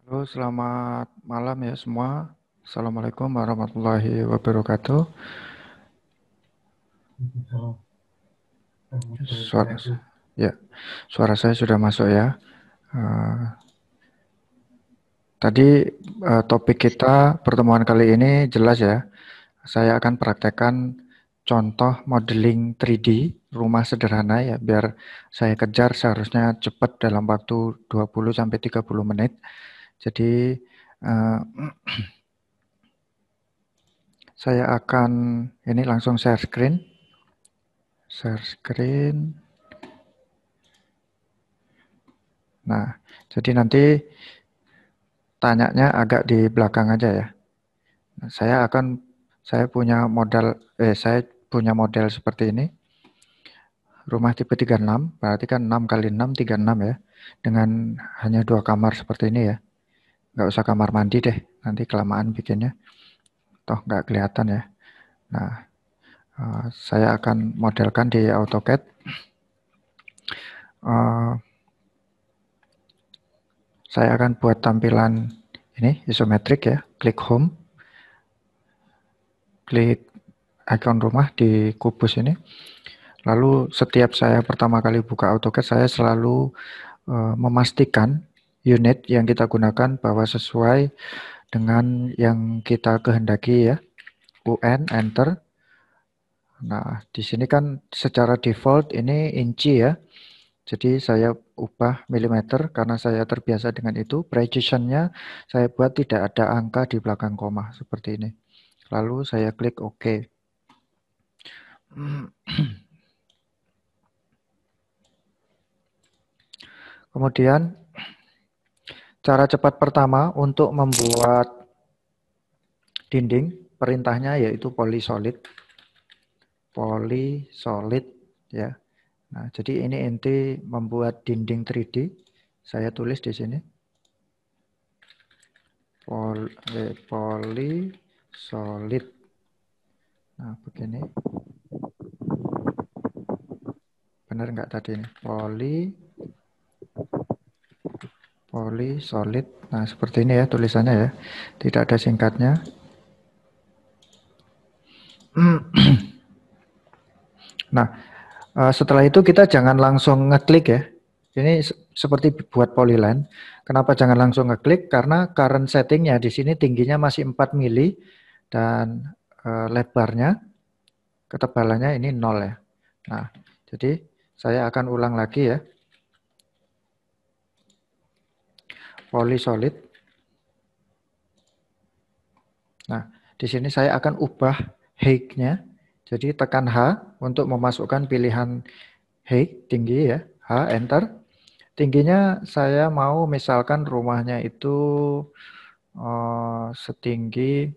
Halo, selamat malam ya semua. Assalamualaikum warahmatullahi wabarakatuh. Suara, ya, suara saya sudah masuk ya. Eh, tadi topik kita pertemuan kali ini jelas ya. Saya akan praktekkan contoh modeling 3D rumah sederhana ya, biar saya kejar seharusnya cepat dalam waktu 20 sampai 30 menit. Jadi eh, saya akan ini langsung share screen. Share screen. Nah, jadi nanti tanyanya agak di belakang aja ya. Nah, saya punya model seperti ini. Rumah tipe 36, berarti kan 6 kali 6, 36 ya. Dengan hanya 2 kamar seperti ini ya. Nggak usah kamar mandi deh, nanti kelamaan bikinnya. Toh nggak kelihatan ya. Nah, saya akan modelkan di AutoCAD. Saya akan buat tampilan ini isometrik ya. Klik home. Klik icon rumah di kubus ini. Lalu setiap saya pertama kali buka AutoCAD, saya selalu memastikan unit yang kita gunakan bahwa sesuai dengan yang kita kehendaki ya. UN, Enter. Nah, di sini kan secara default ini inci ya. Jadi saya ubah milimeter karena saya terbiasa dengan itu. Precision-nya saya buat tidak ada angka di belakang koma seperti ini. Lalu saya klik OK. Kemudian cara cepat pertama untuk membuat dinding, perintahnya yaitu polysolid. Polysolid ya. Nah, jadi ini inti membuat dinding 3D. Saya tulis di sini. Polysolid. Nah, begini. Benar nggak tadi ini? Polysolid. Nah, seperti ini ya tulisannya ya. Tidak ada singkatnya. Nah, setelah itu kita jangan langsung ngeklik ya. Ini seperti buat polyline. Kenapa jangan langsung ngeklik? Karena current settingnya di sini tingginya masih 4 mili dan lebarnya, ketebalannya ini 0 ya. Nah, jadi saya akan ulang lagi ya. Polysolid. Nah, di sini saya akan ubah height-nya. Jadi tekan H untuk memasukkan pilihan height, tinggi ya. H, enter. Tingginya saya mau misalkan rumahnya itu setinggi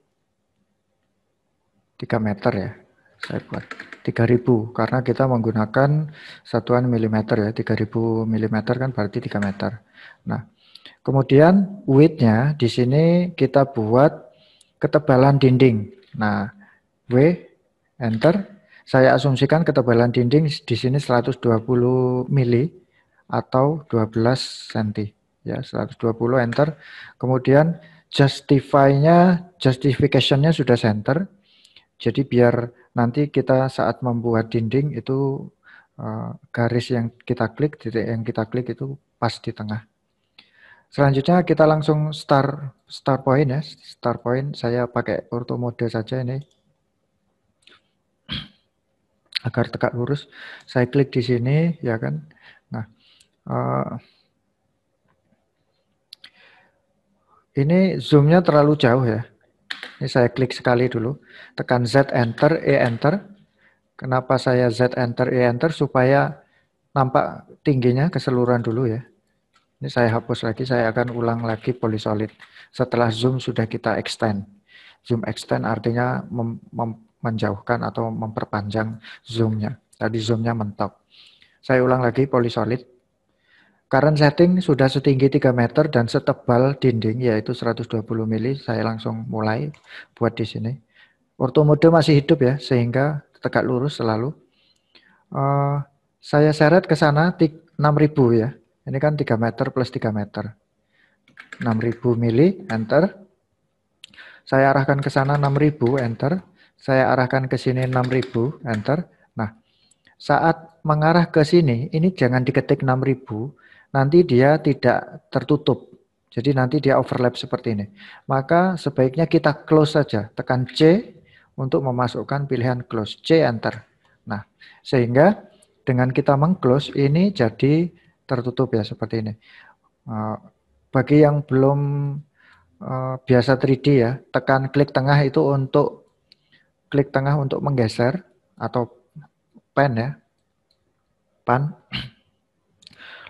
3 meter ya. Saya buat 3000 karena kita menggunakan satuan milimeter ya. 3000 milimeter kan berarti 3 meter. Nah, kemudian width-nya di sini kita buat ketebalan dinding. Nah, W, enter. Saya asumsikan ketebalan dinding di sini 120 mili atau 12 cm. Ya, 120 enter. Kemudian justification-nya sudah center. Jadi biar nanti kita saat membuat dinding itu garis yang kita klik, titik yang kita klik itu pas di tengah. Selanjutnya kita langsung start point ya. Start point saya pakai ortho mode saja ini. Agar tegak lurus. Saya klik di sini ya kan. Nah, ini zoomnya terlalu jauh ya. Ini saya klik sekali dulu. Tekan Z enter, E enter. Kenapa saya Z enter, E enter? Supaya nampak tingginya keseluruhan dulu ya. Ini saya hapus lagi, saya akan ulang lagi polysolid. Setelah zoom sudah kita extend. Zoom extend artinya menjauhkan atau memperpanjang zoomnya. Tadi zoomnya mentok. Saya ulang lagi polysolid. Current setting sudah setinggi 3 meter dan setebal dinding yaitu 120 mili. Saya langsung mulai buat di sini. Ortho mode masih hidup ya, sehingga tegak lurus selalu. Saya seret ke sana 6000 ya. Ini kan 3 meter plus 3 meter. 6000 mili, enter. Saya arahkan ke sana 6000, enter. Saya arahkan ke sini 6000, enter. Nah, saat mengarah ke sini, ini jangan diketik 6000, nanti dia tidak tertutup. Jadi nanti dia overlap seperti ini. Maka sebaiknya kita close saja, tekan C untuk memasukkan pilihan close, C, enter. Nah, sehingga dengan kita meng-close ini jadi tertutup ya, seperti ini. Bagi yang belum biasa 3D ya, tekan klik tengah itu untuk klik tengah untuk menggeser atau pan ya, pan.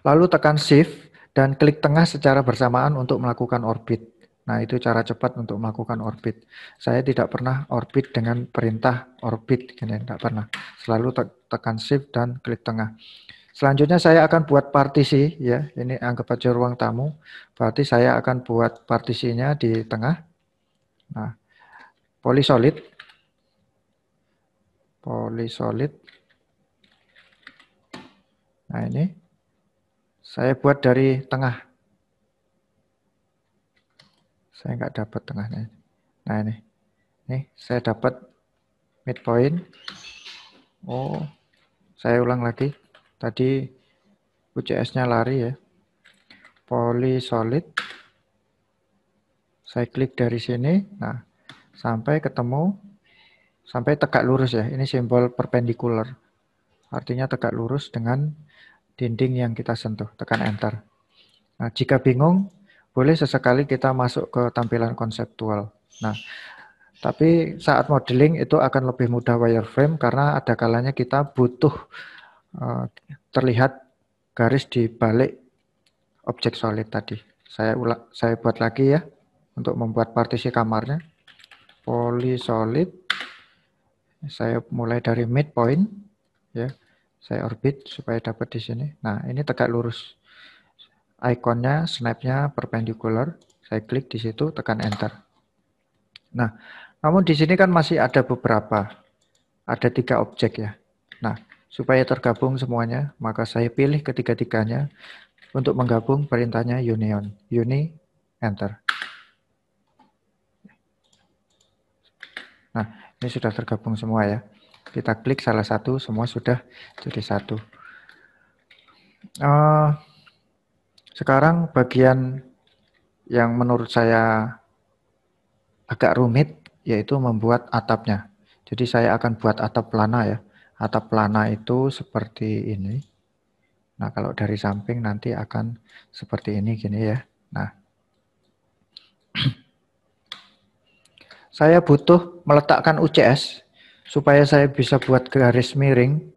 Lalu tekan shift dan klik tengah secara bersamaan untuk melakukan orbit. Nah, itu cara cepat untuk melakukan orbit. Saya tidak pernah orbit dengan perintah orbit, tidak pernah. Selalu tekan shift dan klik tengah. Selanjutnya saya akan buat partisi ya. Ini anggap aja ruang tamu. Berarti saya akan buat partisinya di tengah. Nah, polysolid. Polysolid. Nah, ini saya buat dari tengah. Saya nggak dapat tengahnya. Nah, ini. Nih, saya dapat midpoint. Oh, saya ulang lagi. Tadi UCS-nya lari ya. Polysolid. Saya klik dari sini. Nah, sampai ketemu, sampai tegak lurus ya. Ini simbol perpendicular. Artinya tegak lurus dengan dinding yang kita sentuh. Tekan enter. Nah, jika bingung, boleh sesekali kita masuk ke tampilan konseptual. Nah, tapi saat modeling itu akan lebih mudah wireframe karena ada kalanya kita butuh terlihat garis di balik objek solid tadi. Saya buat lagi ya untuk membuat partisi kamarnya. Polysolid. Saya mulai dari midpoint ya. Saya orbit supaya dapat di sini. Nah, ini tegak lurus. Ikonnya, snapnya perpendicular. Saya klik di situ, tekan enter. Nah, namun di sini kan masih ada beberapa. Ada 3 objek ya. Nah, supaya tergabung semuanya, maka saya pilih ketiga-tiganya. Untuk menggabung perintahnya union. Uni, enter. Nah, ini sudah tergabung semua ya. Kita klik salah satu, semua sudah jadi satu. Sekarang bagian yang menurut saya agak rumit, yaitu membuat atapnya. Jadi saya akan buat atap pelana ya. Atap pelana itu seperti ini. Nah, kalau dari samping nanti akan seperti ini gini ya. Nah, saya butuh meletakkan UCS supaya saya bisa buat garis miring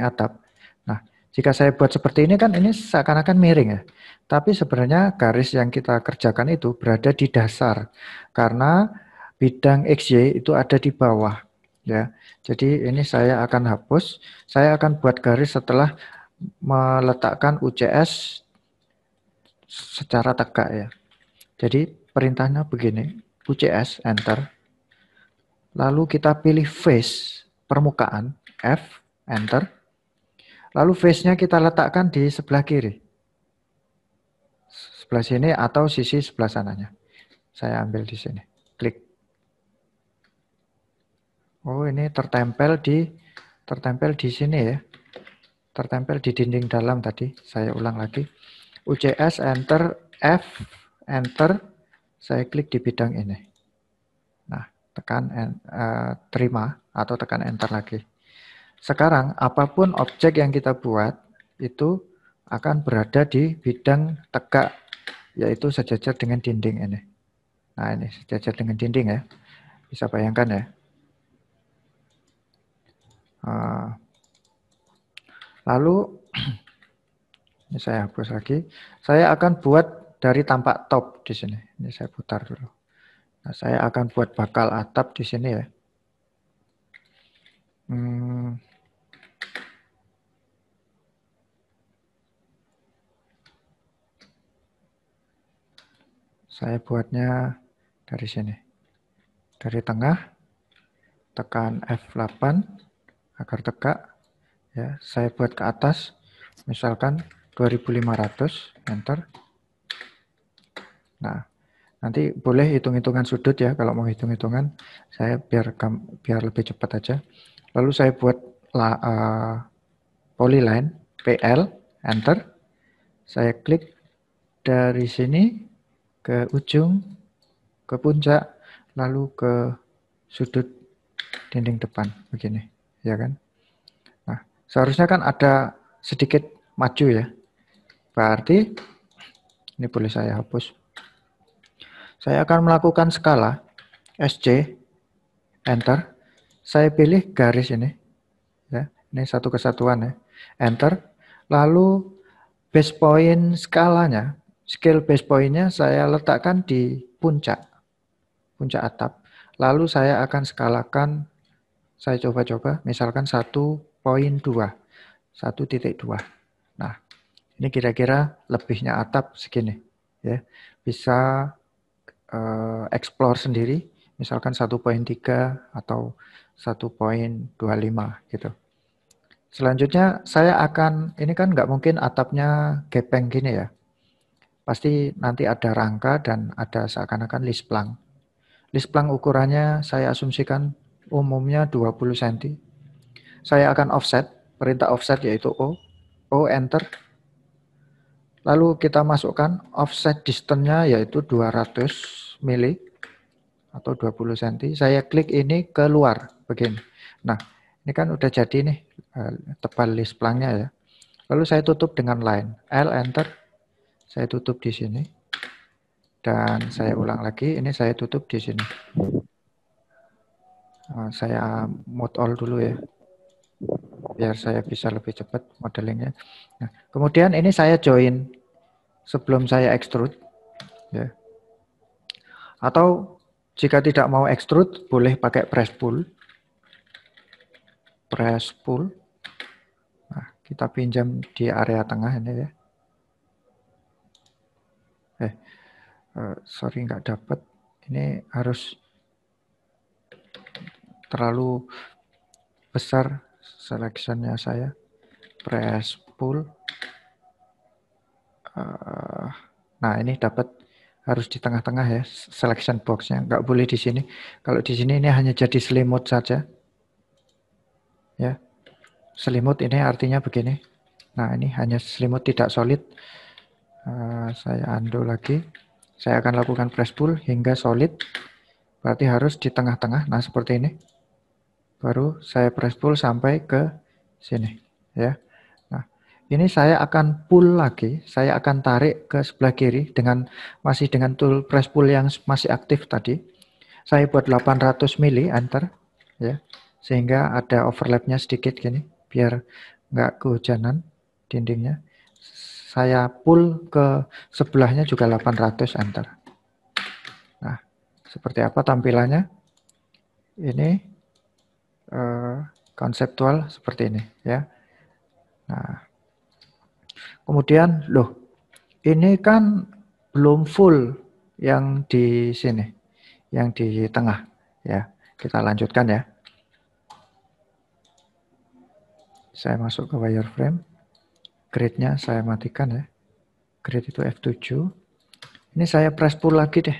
atap. Nah, jika saya buat seperti ini kan ini seakan-akan miring ya. Tapi sebenarnya garis yang kita kerjakan itu berada di dasar karena bidang XY itu ada di bawah ya. Jadi ini saya akan hapus, saya akan buat garis setelah meletakkan UCS secara tegak ya. Jadi perintahnya begini, UCS enter. Lalu kita pilih face permukaan, F, enter. Lalu face-nya kita letakkan di sebelah kiri. Sebelah sini atau sisi sebelah sananya. Saya ambil di sini. Klik. Oh, ini tertempel di sini ya. Tertempel di dinding dalam tadi. Saya ulang lagi. UCS, enter, F, enter. Saya klik di bidang ini. Nah, tekan terima atau tekan enter lagi. Sekarang apapun objek yang kita buat itu akan berada di bidang tegak, yaitu sejajar dengan dinding ini. Nah, ini sejajar dengan dinding ya. Bisa bayangkan ya. Lalu ini saya hapus lagi. Saya akan buat dari tampak top di sini. Ini saya putar dulu. Nah, saya akan buat bakal atap di sini ya. Saya buatnya dari sini. Dari tengah, tekan F8 agar tegak. Ya, saya buat ke atas, misalkan 2500, enter. Nah, nanti boleh hitung-hitungan sudut ya, kalau mau hitung-hitungan. Saya biar lebih cepat aja. Lalu saya buat polyline, PL, enter. Saya klik dari sini ke ujung, ke puncak, lalu ke sudut dinding depan, begini, ya kan? Nah, seharusnya kan ada sedikit maju ya. Berarti, ini boleh saya hapus. Saya akan melakukan skala, SC, enter. Saya pilih garis ini, ya. Ini satu kesatuan ya. Enter. Lalu base point skalanya, scale base pointnya saya letakkan di puncak atap. Lalu saya akan skalakan, saya coba-coba, misalkan 1.2, 1.2. Nah, ini kira-kira lebihnya atap segini, ya. Bisa explore sendiri, misalkan 1.3 atau 1.25 gitu. Selanjutnya saya akan, ini kan nggak mungkin atapnya gepeng gini ya. Pasti nanti ada rangka dan ada seakan-akan list plank. List plank ukurannya saya asumsikan umumnya 20 cm. Saya akan offset, perintah offset yaitu O, enter. Lalu kita masukkan offset distance-nya yaitu 200 mili atau 20 cm. Saya klik ini keluar begini. Nah, ini kan udah jadi nih tebal list plank-nya ya. Lalu saya tutup dengan line, L, enter. Saya tutup di sini. Dan saya ulang lagi, ini saya tutup di sini. Saya mode all dulu ya, biar saya bisa lebih cepat modelingnya. Nah, kemudian ini saya join sebelum saya extrude, ya. Atau jika tidak mau extrude, boleh pakai press pull. Press pull. Nah, kita pinjam di area tengah ini ya. Sorry nggak dapat. Ini harus terlalu besar selection-nya saya. Press pull. Nah, ini dapat, harus di tengah-tengah ya selection box-nya. Nggak boleh di sini. Kalau di sini ini hanya jadi selimut saja. Ya. Selimut ini artinya begini. Nah, ini hanya selimut tidak solid. Saya undo lagi. Saya akan lakukan press pull hingga solid. Berarti harus di tengah-tengah. Nah, seperti ini. Baru saya press pull sampai ke sini, ya. Nah, ini saya akan pull lagi, saya akan tarik ke sebelah kiri masih dengan tool press pull yang masih aktif tadi. Saya buat 800 mili, enter, ya. Sehingga ada overlapnya sedikit gini, biar nggak kehujanan dindingnya. Saya pull ke sebelahnya juga 800, enter. Nah, seperti apa tampilannya? Ini konseptual seperti ini ya. Nah, kemudian ini kan belum full yang di sini, yang di tengah ya. Kita lanjutkan ya. Saya masuk ke wireframe, grid-nya saya matikan ya. Grid itu F7. Ini saya press pull lagi deh.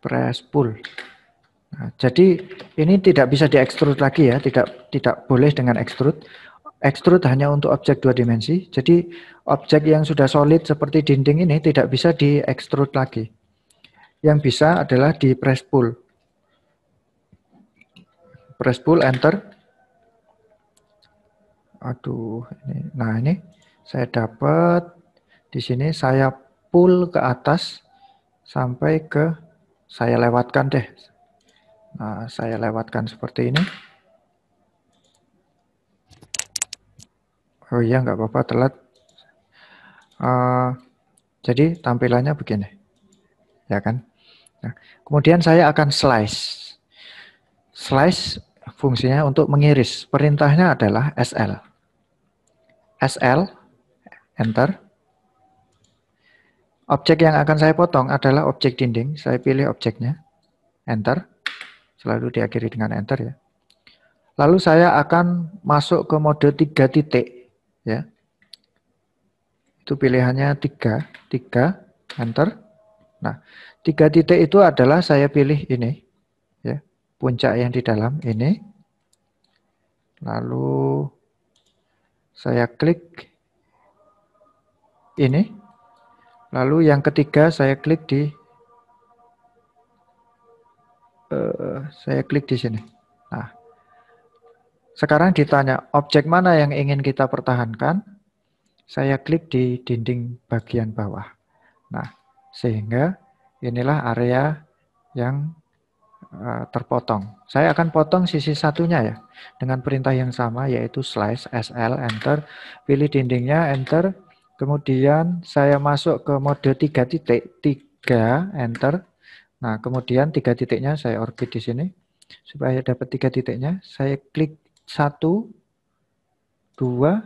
Press pull. Nah, jadi ini tidak bisa di-extrude lagi ya, tidak boleh dengan extrude. Extrude hanya untuk objek 2 dimensi. Jadi objek yang sudah solid seperti dinding ini tidak bisa di-extrude lagi. Yang bisa adalah di press pull. Press pull, enter. Aduh, ini. Nah, ini saya dapat di sini, saya pull ke atas sampai ke, saya lewatkan deh. Nah, saya lewatkan seperti ini. Oh iya, nggak apa-apa, telat. Jadi tampilannya begini, ya kan? Nah, kemudian saya akan slice. Slice fungsinya untuk mengiris. Perintahnya adalah SL. SL, enter. Objek yang akan saya potong adalah objek dinding. Saya pilih objeknya, enter. Selalu diakhiri dengan enter ya. Lalu saya akan masuk ke mode 3 titik. Ya. Itu pilihannya 3, 3, enter. Nah, 3 titik itu adalah saya pilih ini, ya, puncak yang di dalam ini. Lalu saya klik ini. Lalu yang ketiga saya klik di sini. Nah, sekarang ditanya objek mana yang ingin kita pertahankan. Saya klik di dinding bagian bawah. Nah, sehingga inilah area yang terpotong. Saya akan potong sisi satunya ya, dengan perintah yang sama yaitu slash SL, enter, pilih dindingnya, enter, kemudian saya masuk ke mode 3 titik, 3, enter. Nah, kemudian 3 titiknya saya orbit di sini, supaya dapat 3 titiknya, saya klik 1, 2,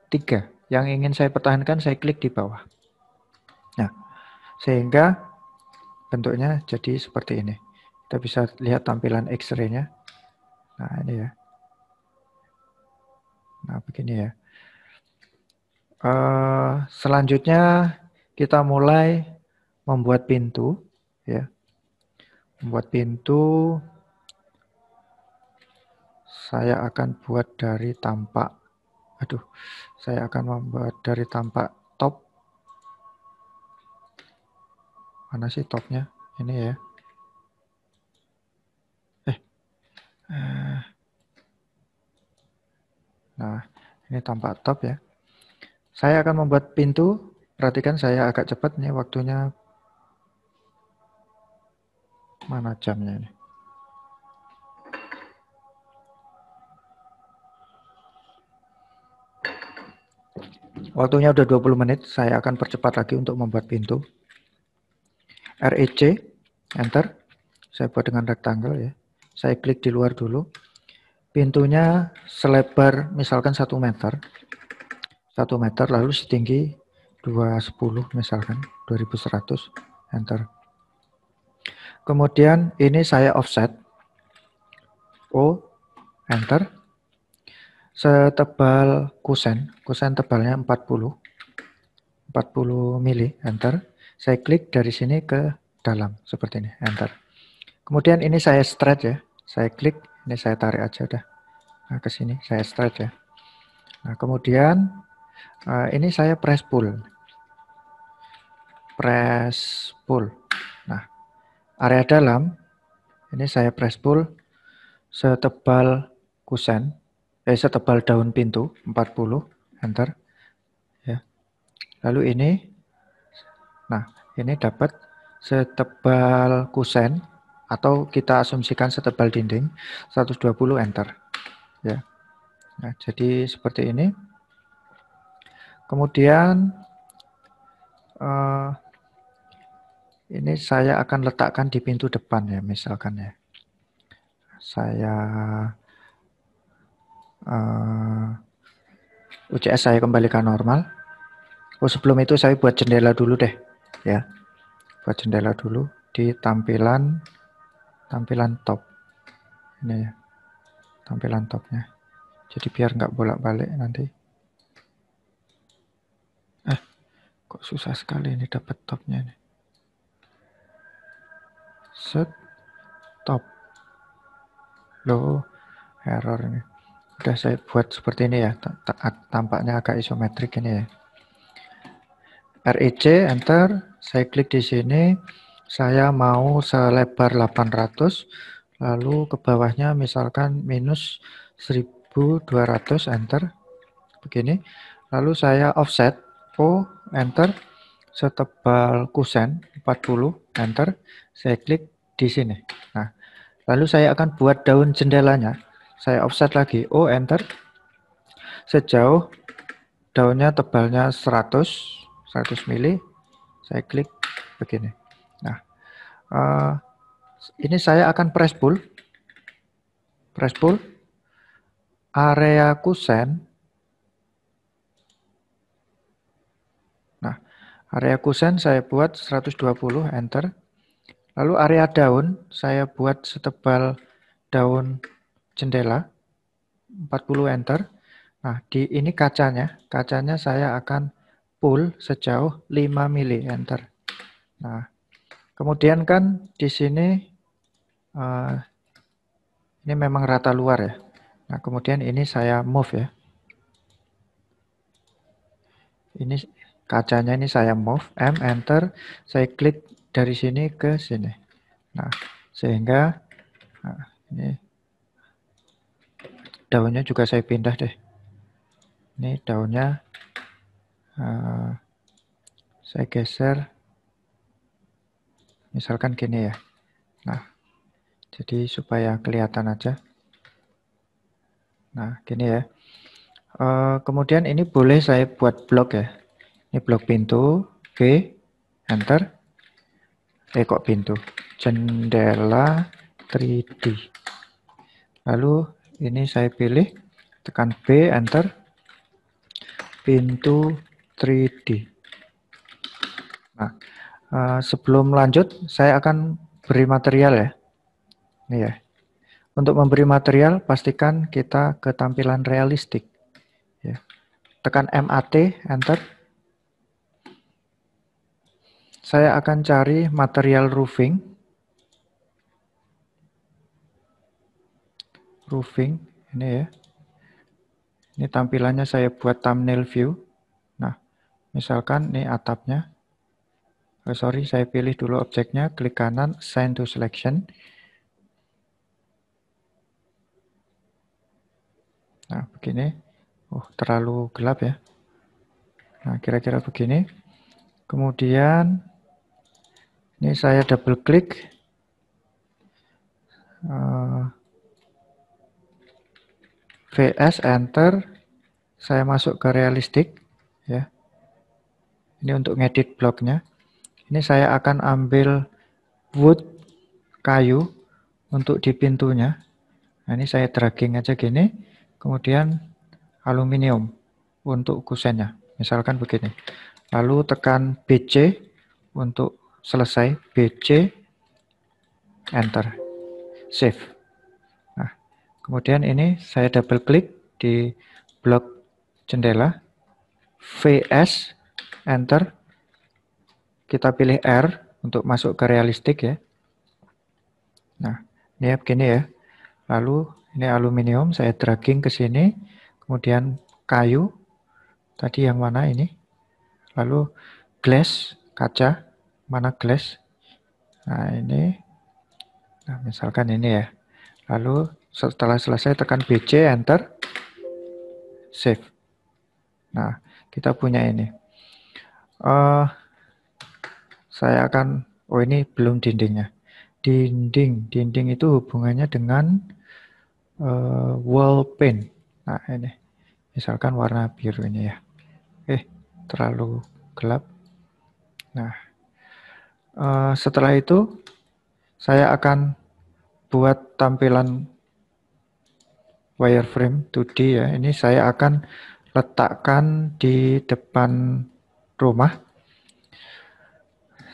3. Yang ingin saya pertahankan, saya klik di bawah. Nah, sehingga bentuknya jadi seperti ini. Kita bisa lihat tampilan X-ray-nya. Nah, ini ya. Nah, begini ya. Selanjutnya kita mulai membuat pintu. Ya. Membuat pintu, saya akan buat dari tampak. Saya akan membuat dari tampak top. Mana sih topnya? Ini ya. Nah, ini tampak top ya. Saya akan membuat pintu. Perhatikan saya agak cepat nih waktunya. Mana jamnya ini? Waktunya udah 20 menit. Saya akan percepat lagi untuk membuat pintu. REC, enter. Saya buat dengan rectangle ya. Saya klik di luar dulu. Pintunya selebar misalkan 1 meter. 1 meter lalu setinggi 210 misalkan. 2100, enter. Kemudian ini saya offset. O, enter. Setebal kusen. Kusen tebalnya 40 mili, enter. Saya klik dari sini ke dalam seperti ini, enter. Kemudian ini saya stretch ya. Saya klik, ini saya tarik aja udah. Nah, ke sini saya stretch ya. Nah, kemudian ini saya press pull. Press pull. Nah, area dalam ini saya press pull setebal kusen, setebal daun pintu 40, enter. Ya. Lalu ini, nah ini dapat setebal kusen atau kita asumsikan setebal dinding 120, enter. Ya. Nah, jadi seperti ini. Kemudian ini saya akan letakkan di pintu depan ya, misalkan ya. Saya UCS saya kembalikan normal. Sebelum itu saya buat jendela dulu deh, ya. Buat jendela dulu di tampilan top. Ini ya, tampilan topnya. Jadi biar nggak bolak-balik nanti. Kok susah sekali ini dapat topnya ini. Set top. Loh, error ini. Udah saya buat seperti ini ya. Tampaknya agak isometrik ini ya. REC, enter. Saya klik di sini. Saya mau selebar 800. Lalu ke bawahnya misalkan minus 1200, enter. Begini. Lalu saya offset. O, enter. Setebal kusen 40, enter. Saya klik di sini. Nah, lalu saya akan buat daun jendelanya. Saya offset lagi. O, enter. Sejauh daunnya tebalnya 100 mili. Saya klik begini. Nah, ini saya akan press pull. Press pull. Area kusen. Nah, area kusen saya buat 120, enter. Lalu area daun saya buat setebal daun jendela 40, enter. Nah, ini kacanya saya akan pull sejauh 5 mili, enter. Nah, kemudian kan di sini uh, ini memang rata luar ya. Nah, kemudian ini saya move ya. Ini kacanya ini saya move, M, enter, saya klik dari sini ke sini. Nah, sehingga ini daunnya juga saya pindah deh. Ini daunnya saya geser, misalkan gini ya. Nah, jadi supaya kelihatan aja. Nah, gini ya. Kemudian ini boleh saya buat blok ya. Ini blok pintu, V, enter. Kok pintu? Jendela 3D. Lalu ini saya pilih, tekan B, enter. Pintu 3D. Nah, sebelum lanjut, saya akan beri material ya. Ini ya. Untuk memberi material, pastikan kita ke tampilan realistik. Ya. Tekan MAT, enter. Saya akan cari material roofing. Roofing, ini ya. Ini tampilannya saya buat thumbnail view. Nah, misalkan ini atapnya. Sorry, saya pilih dulu objeknya, klik kanan, assign to selection. Nah, begini. Terlalu gelap ya. Nah, kira-kira begini. Kemudian, ini saya double klik. VS, enter. Saya masuk ke realistik. Ya. Ini untuk ngedit bloknya. Ini saya akan ambil wood, kayu, untuk di pintunya. Nah, ini saya dragging aja gini. Kemudian aluminium untuk kusennya. Misalkan begini. Lalu tekan BC untuk selesai. BC, enter. Save. Nah, kemudian ini saya double klik di blok jendela. VS, enter. Kita pilih R untuk masuk ke realistik ya. Nah, ini begini ya. Lalu ini aluminium, saya dragging ke sini. Kemudian kayu, tadi yang mana ini? Lalu glass, kaca, mana glass? Nah, ini. Nah, misalkan ini ya. Lalu setelah selesai tekan BC, enter. Save. Nah, kita punya ini. Saya akan, ini belum dindingnya. Dinding itu hubungannya dengan wall paint. Nah, ini. Misalkan warna biru ini ya. Terlalu gelap. Nah, setelah itu saya akan buat tampilan wireframe 2D ya. Ini saya akan letakkan di depan rumah.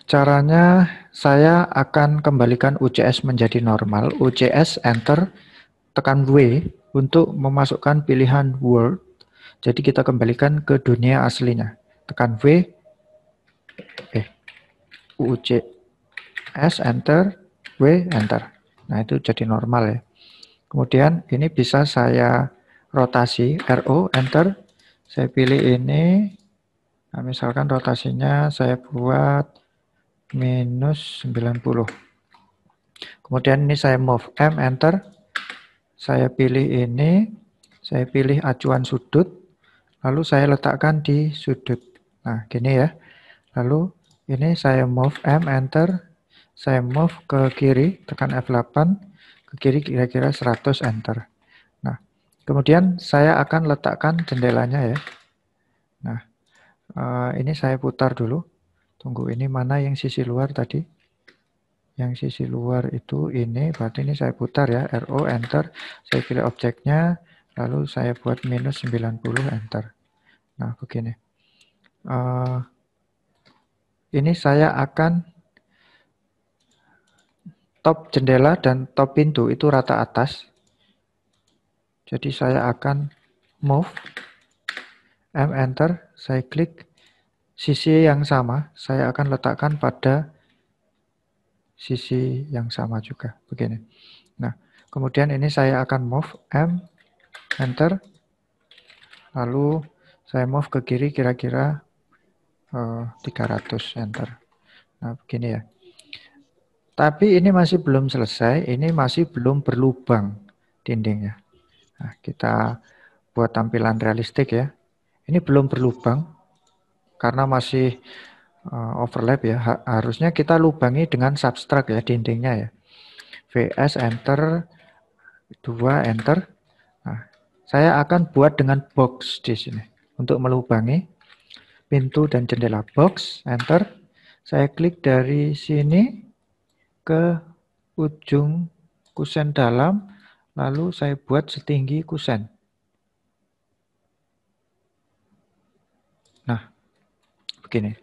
Caranya saya akan kembalikan UCS menjadi normal. UCS, enter, tekan W untuk memasukkan pilihan world. Jadi kita kembalikan ke dunia aslinya. Tekan W, UCS, enter, W, enter. Nah, itu jadi normal ya. Kemudian ini bisa saya rotasi, RO, enter. Saya pilih ini. Nah, misalkan rotasinya saya buat minus 90. Kemudian ini saya move, M, enter. Saya pilih ini. Saya pilih acuan sudut. Lalu saya letakkan di sudut. Nah, gini ya. Lalu ini saya move, M, enter. Saya move ke kiri, tekan F8. Ke kiri kira-kira 100, enter. Nah, kemudian saya akan letakkan jendelanya ya. Nah, ini saya putar dulu. Tunggu, ini mana yang sisi luar tadi? Yang sisi luar itu ini, berarti ini saya putar ya. RO, enter. Saya pilih objeknya, lalu saya buat minus 90, enter. Nah, begini. Ini saya akan top jendela dan top pintu itu rata atas. Jadi saya akan move, M enter, saya klik sisi yang sama, saya akan letakkan pada sisi yang sama juga, begini. Nah, kemudian ini saya akan move, M enter, lalu saya move ke kiri kira-kira 300, enter. Nah, begini ya. Tapi ini masih belum selesai, ini masih belum berlubang dindingnya. Nah, kita buat tampilan realistik ya. Ini belum berlubang karena masih overlap ya. Harusnya kita lubangi dengan subtract ya dindingnya ya. VS enter, 2 enter. Nah, saya akan buat dengan box di sini untuk melubangi pintu dan jendela. Box enter. Saya klik dari sini ke ujung kusen dalam, lalu saya buat setinggi kusen. Nah, begini.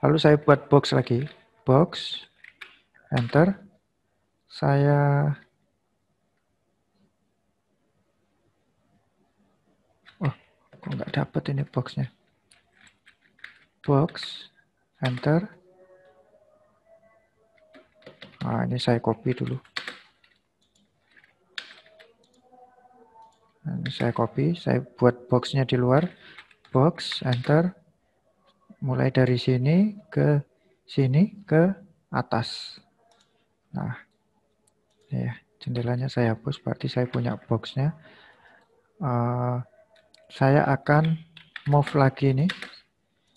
Lalu saya buat box lagi. Box, enter. Saya... Oh, kok nggak dapat ini boxnya. Box, enter. Nah, ini saya copy dulu. Nah, ini saya copy, saya buat boxnya di luar. Box, enter. Mulai dari sini ke atas. Nah, ya, jendelanya saya hapus, berarti saya punya boxnya. Saya akan move lagi nih.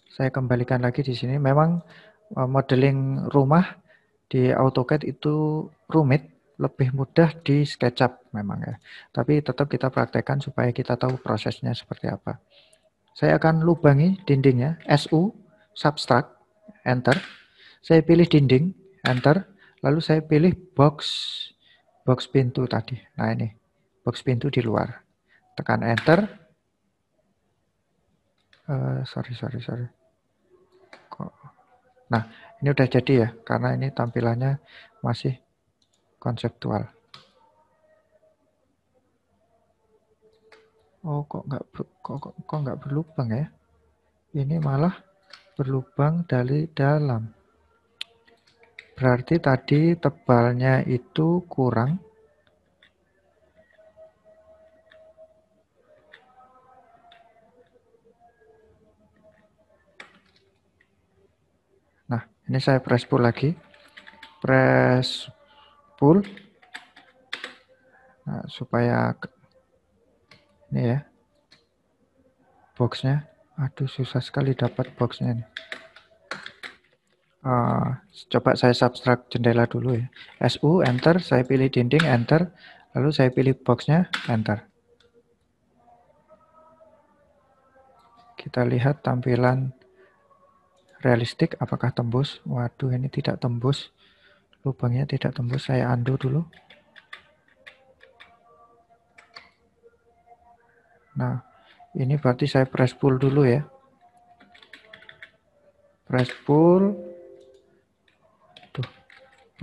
Saya kembalikan lagi di sini. Memang modeling rumah di AutoCAD itu rumit, lebih mudah di SketchUp memang ya. Tapi tetap kita praktekkan supaya kita tahu prosesnya seperti apa. Saya akan lubangi dindingnya, SU, subtract, enter. Saya pilih dinding, enter. Lalu saya pilih box pintu tadi. Nah ini, box pintu di luar. Tekan enter. Sorry. Nah, ini udah jadi ya, karena ini tampilannya masih konseptual. Oh, kok nggak berlubang ya? Ini malah berlubang dari dalam. Berarti tadi tebalnya itu kurang. Nah, ini saya press pull lagi. Press pull. Nah, supaya ini ya. Boxnya. Aduh, susah sekali dapat boxnya ini. Coba saya subtract jendela dulu ya. SU, enter. Saya pilih dinding, enter. Lalu saya pilih boxnya, enter. Kita lihat tampilan realistik apakah tembus. Waduh, ini tidak tembus. Lubangnya tidak tembus. Saya undo dulu. Nah, ini berarti saya press pull dulu ya. Press pull. Tuh,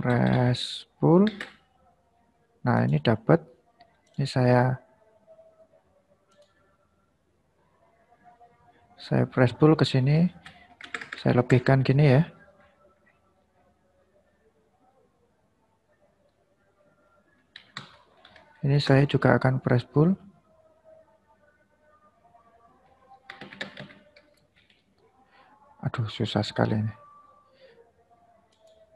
press pull. Nah, ini dapat. Ini saya press pull ke sini. Saya lebihkan gini ya. Ini saya juga akan press pull. Aduh, susah sekali ini.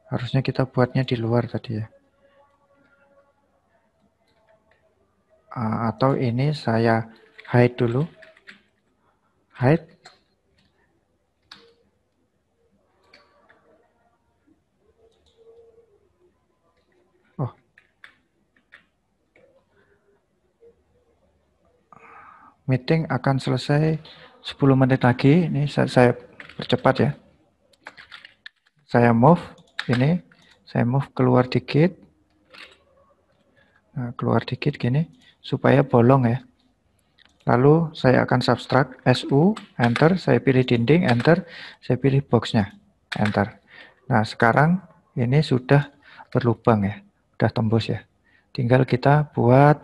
Harusnya kita buatnya di luar tadi ya. Atau ini saya hide dulu. Hide. Oh. Meeting akan selesai 10 menit lagi. Ini saya percepat ya. Saya move ini. Saya move keluar dikit. Nah, keluar dikit gini. Supaya bolong ya. Lalu saya akan subtract SU, enter, saya pilih dinding, enter, saya pilih boxnya, enter. Nah, sekarang ini sudah berlubang ya, sudah tembus ya. Tinggal kita buat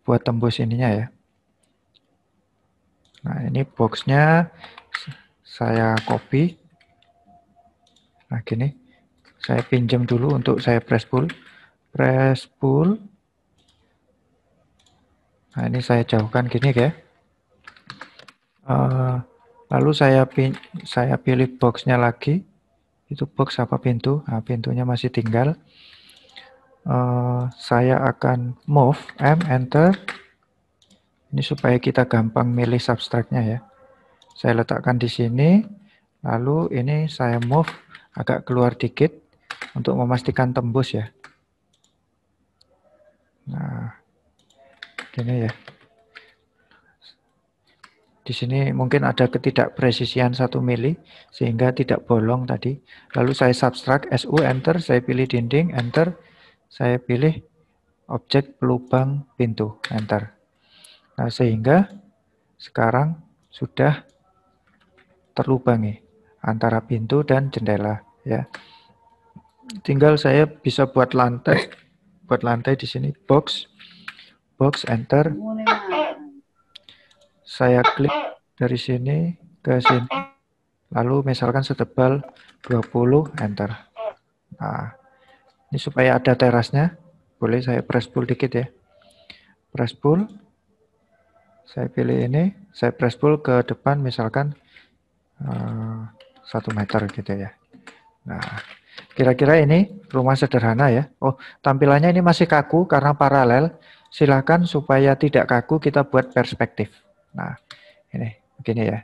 tembus ininya ya. Nah, ini boxnya saya copy. Nah, gini. Saya pinjam dulu untuk saya press pull. Press pull. Nah, ini saya jauhkan gini ya. Lalu saya pilih boxnya lagi. Itu box apa pintu? Nah, pintunya masih tinggal. Saya akan move M, enter. Ini supaya kita gampang milih substratnya ya. Saya letakkan di sini. Lalu ini saya move agak keluar dikit untuk memastikan tembus ya. Nah, gini ya. Di sini mungkin ada ketidakpresisian 1 mili sehingga tidak bolong tadi. Lalu saya subtract SU, enter, saya pilih dinding, enter, saya pilih objek pelubang pintu, enter. Nah, sehingga sekarang sudah terlubangi antara pintu dan jendela ya. Tinggal saya bisa buat lantai di sini box, enter. Saya klik dari sini ke sini. Lalu misalkan setebal 20, enter. Nah, ini supaya ada terasnya, boleh saya press pull dikit ya. Press pull. Saya pilih ini, saya press pull ke depan misalkan 1 meter gitu ya. Nah, kira-kira ini rumah sederhana ya. Oh, tampilannya ini masih kaku karena paralel. Silakan supaya tidak kaku kita buat perspektif. Nah, ini begini ya.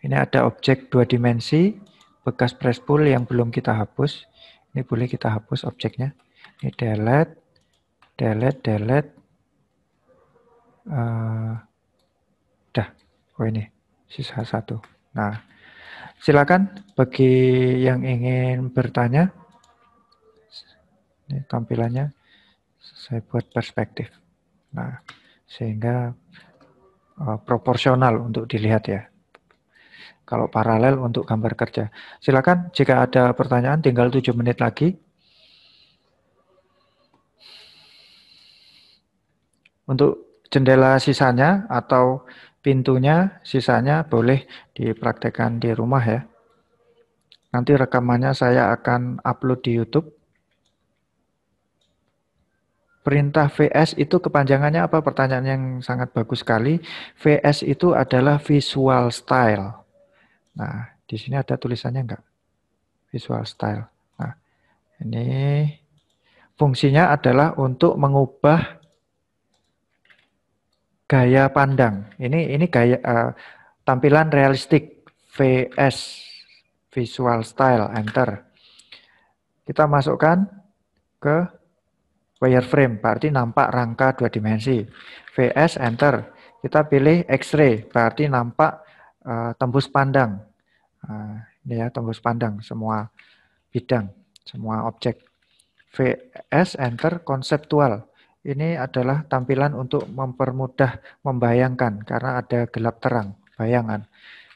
Ini ada objek 2 dimensi bekas press pull yang belum kita hapus. Ini boleh kita hapus objeknya. Ini delete, delete, delete. Udah. Oh, ini sisa 1. Nah, silakan bagi yang ingin bertanya. Ini tampilannya saya buat perspektif. Nah, sehingga proporsional untuk dilihat ya. Kalau paralel untuk gambar kerja. Silakan jika ada pertanyaan, tinggal 7 menit lagi. Untuk jendela sisanya atau pintunya sisanya boleh dipraktekkan di rumah ya. Nanti rekamannya saya akan upload di YouTube. Perintah VS itu kepanjangannya apa? Pertanyaan yang sangat bagus sekali. VS itu adalah visual style. Nah, di sini ada tulisannya enggak? Visual style. Nah, ini fungsinya adalah untuk mengubah gaya pandang. Ini gaya tampilan realistik. VS, visual style, enter. Kita masukkan ke wireframe, berarti nampak rangka 2 dimensi. VS, enter. Kita pilih X-ray, berarti nampak tembus pandang. Ini ya, tembus pandang semua bidang, semua objek. VS, enter, konseptual. Ini adalah tampilan untuk mempermudah membayangkan karena ada gelap terang, bayangan.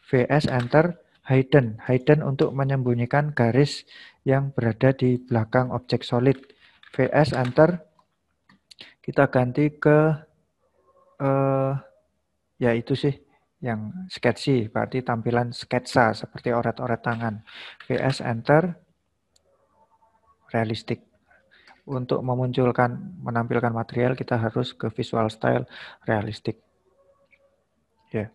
VS, enter, hidden. Hidden untuk menyembunyikan garis yang berada di belakang objek solid. VS, enter, kita ganti ke ya itu sih yang sketchy, berarti tampilan sketsa seperti oret-oret tangan. VS, enter, realistik. Untuk menampilkan material kita harus ke visual style realistik. Ya.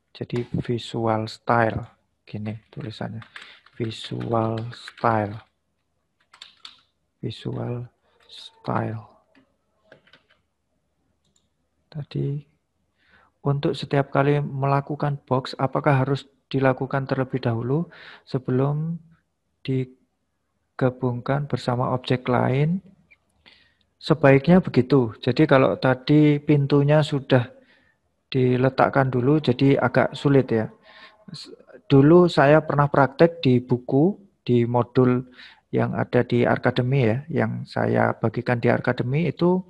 Jadi visual style gini tulisannya. Visual style. Visual style. Tadi untuk setiap kali melakukan box apakah harus dilakukan terlebih dahulu sebelum digabungkan bersama objek lain? Sebaiknya begitu. Jadi kalau tadi pintunya sudah diletakkan dulu jadi agak sulit ya. Dulu saya pernah praktek di buku, di modul yang ada di Arkademi ya, yang saya bagikan di Arkademi itu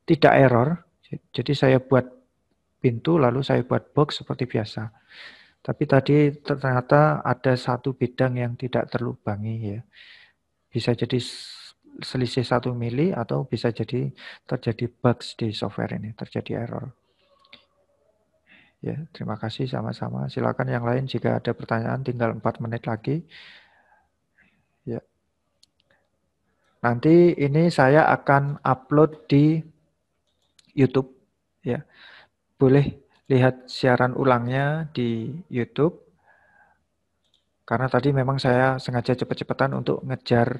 tidak error. Jadi saya buat pintu lalu saya buat box seperti biasa. Tapi tadi ternyata ada satu bidang yang tidak terlubangi ya. Bisa jadi selisih 1 mili atau bisa jadi terjadi bugs di software ini, terjadi error. Ya, terima kasih sama-sama. Silakan yang lain jika ada pertanyaan, tinggal 4 menit lagi. Ya. Nanti ini saya akan upload di YouTube. Ya, boleh lihat siaran ulangnya di YouTube. Karena tadi memang saya sengaja cepet-cepetan untuk ngejar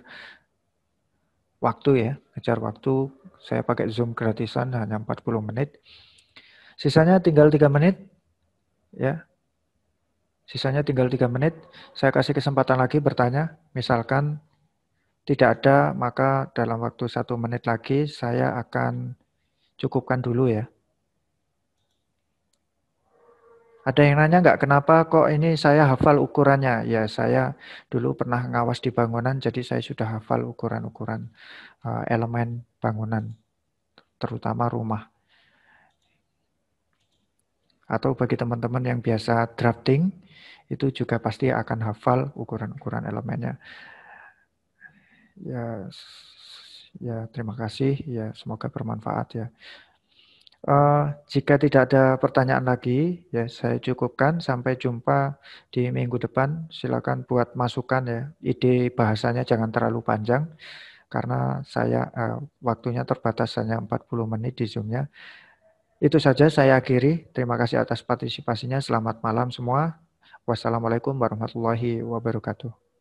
waktu ya. Ngejar waktu, saya pakai Zoom gratisan hanya 40 menit. Sisanya tinggal 3 menit. Ya, sisanya tinggal 3 menit. Saya kasih kesempatan lagi bertanya. Misalkan tidak ada, maka dalam waktu 1 menit lagi saya akan cukupkan dulu ya. Ada yang nanya nggak kenapa kok ini saya hafal ukurannya? Ya saya dulu pernah ngawas di bangunan, jadi saya sudah hafal ukuran-ukuran elemen bangunan, terutama rumah. Atau bagi teman-teman yang biasa drafting, itu juga pasti akan hafal ukuran-ukuran elemennya. Ya, ya terima kasih. Ya semoga bermanfaat ya. Jika tidak ada pertanyaan lagi, ya saya cukupkan. Sampai jumpa di minggu depan. Silakan buat masukan ya. Ide bahasanya jangan terlalu panjang karena saya waktunya terbatas hanya 40 menit di Zoom-nya. Itu saja saya akhiri. Terima kasih atas partisipasinya. Selamat malam semua. Wassalamualaikum warahmatullahi wabarakatuh.